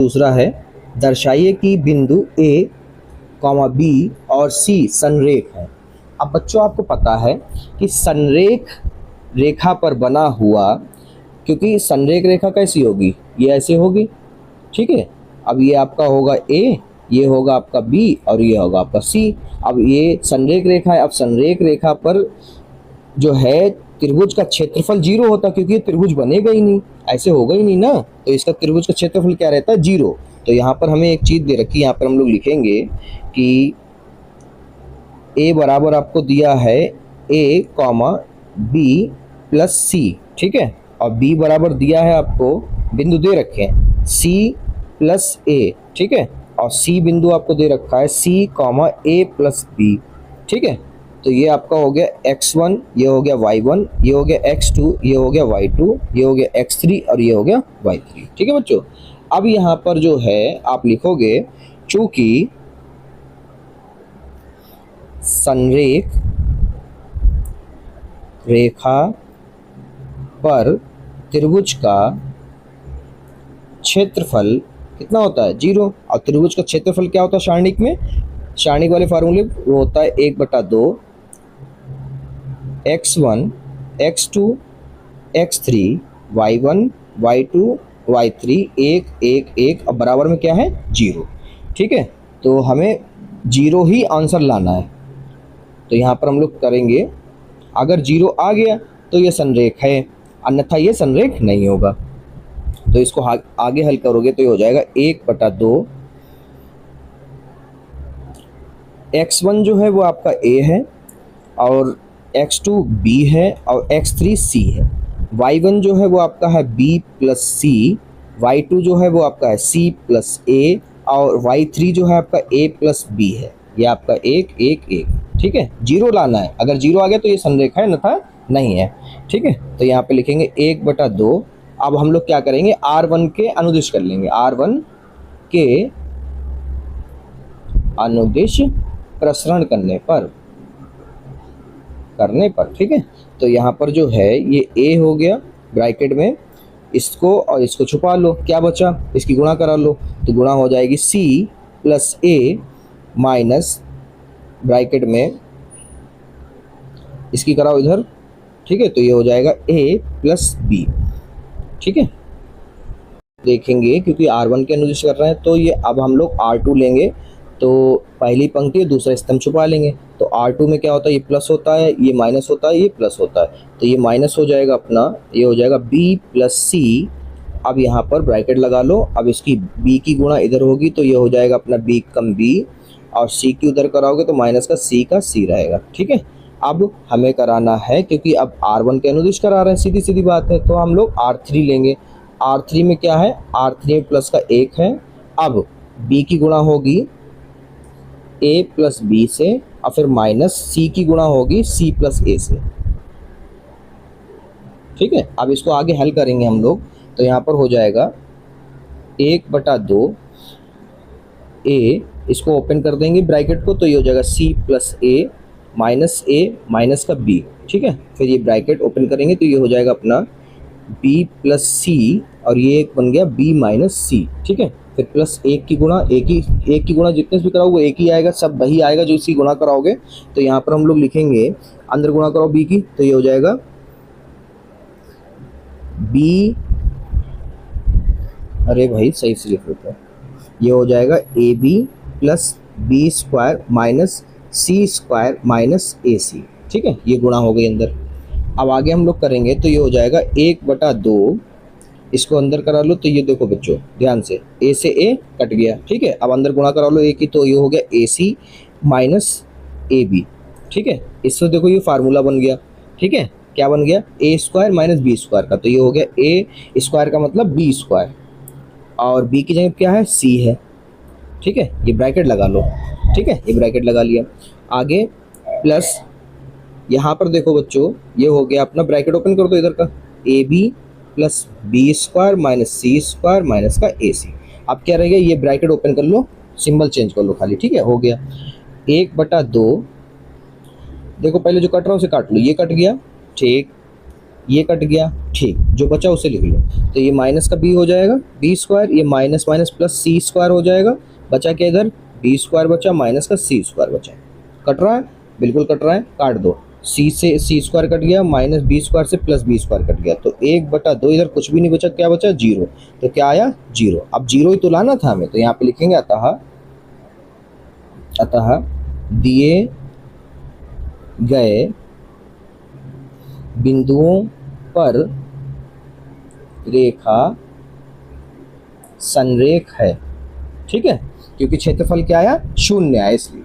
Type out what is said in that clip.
दूसरा है दर्शाइए कि बिंदु ए, बी और सी संरेख है। अब बच्चों आपको पता है कि संरेख रेखा पर बना हुआ, क्योंकि संरेख रेखा कैसी होगी, ये ऐसे होगी, ठीक है। अब ये आपका होगा ए, ये होगा आपका बी और ये होगा आपका सी। अब ये संरेख रेखा है। अब संरेख रेखा पर जो है त्रिभुज का क्षेत्रफल 0 होता, क्योंकि ये त्रिभुज बनेगा ही नहीं, ऐसे होगा ही नहीं ना, तो इसका त्रिभुज का क्षेत्रफल क्या रहता है, 0। तो यहाँ पर हमें एक चीज दे रखी है, यहाँ पर हम लोग लिखेंगे कि ए बराबर आपको दिया है ए कॉमा बी प्लस सी, ठीक है, और बी बराबर दिया है आपको, बिंदु दे रखे हैं सी प्लस ए, ठीक है, और सी बिंदु आपको दे रखा है सी कॉमा ए प्लस बी, ठीक है। तो ये आपका हो गया x1, ये हो गया y1, ये हो गया x2, ये हो गया y2, ये हो गया x3 और ये हो गया y3, ठीक है बच्चों। अब यहाँ पर जो है आप लिखोगे, चूंकि संरेख रेखा पर त्रिभुज का क्षेत्रफल कितना होता है, 0, और त्रिभुज का क्षेत्रफल क्या होता है सारणिक में, सारणिक वाले फार्मूले वो होता है 1/2 x1 x2 x3 y1 y2 y3 1 1 1, अब बराबर में क्या है 0, ठीक है। तो हमें 0 ही आंसर लाना है, तो यहाँ पर हम लोग करेंगे, अगर 0 आ गया तो ये संरेख है, अन्यथा ये संरेख नहीं होगा। तो इसको आगे हल करोगे तो ये हो जाएगा 1/2 x1 जो है वो आपका a है, और x2 b है, और x3 c है। y1 जो है वो आपका है b प्लस c, y2 जो है वो आपका है c प्लस a, और y3 जो है आपका a प्लस b है। ये आपका 1 1 1, ठीक है। 0 लाना है, अगर 0 आ गया तो ये संरेखा है, अन्यथा नहीं है, ठीक है। तो यहाँ पे लिखेंगे 1/2। अब हम लोग क्या करेंगे, R1 के अनुदिश कर लेंगे, R1 के अनुदिश प्रसरण करने पर, ठीक है। तो यहाँ पर जो है ये A हो गया ब्रैकेट में, इसको और इसको छुपा लो, क्या बचा, इसकी गुणा करा लो, तो गुणा हो जाएगी C plus A minus bracket में इसकी कराओ इधर, ठीक है, तो ये हो जाएगा A प्लस B, ठीक है। देखेंगे क्योंकि R1 के अनुदिश कर रहे हैं, तो ये अब हम लोग R2 लेंगे, तो पहली पंक्ति दूसरा स्तंभ छुपा लेंगे। तो R2 में क्या होता है, ये प्लस होता है, ये माइनस होता है, ये प्लस होता है, तो ये माइनस हो जाएगा अपना, ये हो जाएगा B प्लस C। अब यहाँ पर ब्रैकेट लगा लो, अब इसकी B की गुणा इधर होगी, तो ये हो जाएगा अपना B कम B, और C की उधर कराओगे तो माइनस का C का C रहेगा, ठीक है। अब हमें कराना है, क्योंकि अब R1 के अनुदिश करा रहे हैं, सीधी सीधी बात है, तो हम लोग R3 लेंगे। R3 में क्या है, R3 में प्लस का 1 है, अब B की गुणा होगी A प्लस B से, और फिर माइनस C की गुणा होगी C प्लस A से, ठीक है। अब इसको आगे हल करेंगे हम लोग, तो यहाँ पर हो जाएगा 1/2 A, इसको ओपन कर देंगे ब्रैकेट को, तो ये हो जाएगा C प्लस A माइनस का B, ठीक है। फिर ये ब्रैकेट ओपन करेंगे तो ये हो जाएगा अपना B प्लस C, और ये एक बन गया B माइनस C, ठीक है। फिर प्लस 1 की गुणा, एक की गुणा जितने भी कराओगे एक ही आएगा, सब वही आएगा जो इसी गुणा कराओगे। तो यहाँ पर हम लोग लिखेंगे, अंदर गुणा कराओ B की, तो ये हो जाएगा B, अरे भाई सही से लिख लेते हैं, ये हो जाएगा AB plus B square minus C square minus AC, ठीक है। ये गुणा हो गई अंदर। अब आगे हम लोग करेंगे तो ये हो जाएगा 1/2, इसको अंदर करा लो, तो ये देखो बच्चों ध्यान से, A से A कट गया, ठीक है। अब अंदर गुणा करा लो A की, तो ये हो गया AC माइनस AB, ठीक है। इससे देखो ये फार्मूला बन गया, ठीक है। क्या बन गया, A square minus B square का, तो ये हो गया A स्क्वायर का मतलब B स्क्वायर, और B की जगह क्या है, C है, ठीक है। ये ब्रैकेट लगा लो, ठीक है, ये ब्रैकेट लगा लिया। आगे प्लस यहाँ पर देखो बच्चों, ये हो गया अपना, ब्रैकेट ओपन कर दो इधर का, AB plus B square minus C square minus का AC। अब क्या रहेगा, ये ब्रैकेट ओपन कर लो, सिंबल चेंज कर लो खाली, ठीक है। हो गया 1/2, देखो पहले जो कट रहा है उसे काट लो, ये कट गया, ठीक, ये कट गया, ठीक, जो बचा उसे लिख लो। तो ये माइनस का बी हो जाएगा बी स्क्वायर, ये माइनस माइनस प्लस सी स्क्वायर हो जाएगा। बचा क्या इधर, बी स्क्वायर बचा माइनस का सी स्क्वायर बचा। कट रहा है, बिल्कुल कट रहा है, काट दो। सी से सी स्क्वायर कट गया, माइनस बी स्क्वायर से प्लस बी स्क्वायर कट गया, तो 1/2, इधर कुछ भी नहीं बचा, क्या बचा, जीरो। तो क्या आया, जीरो। अब जीरो ही तो लाना था हमें, तो यहाँ पे लिखेंगे अतः दिए गए बिंदुओं पर रेखा संरेख है। ठीक है, क्योंकि क्षेत्रफल क्या आया, 0 आया इसलिए।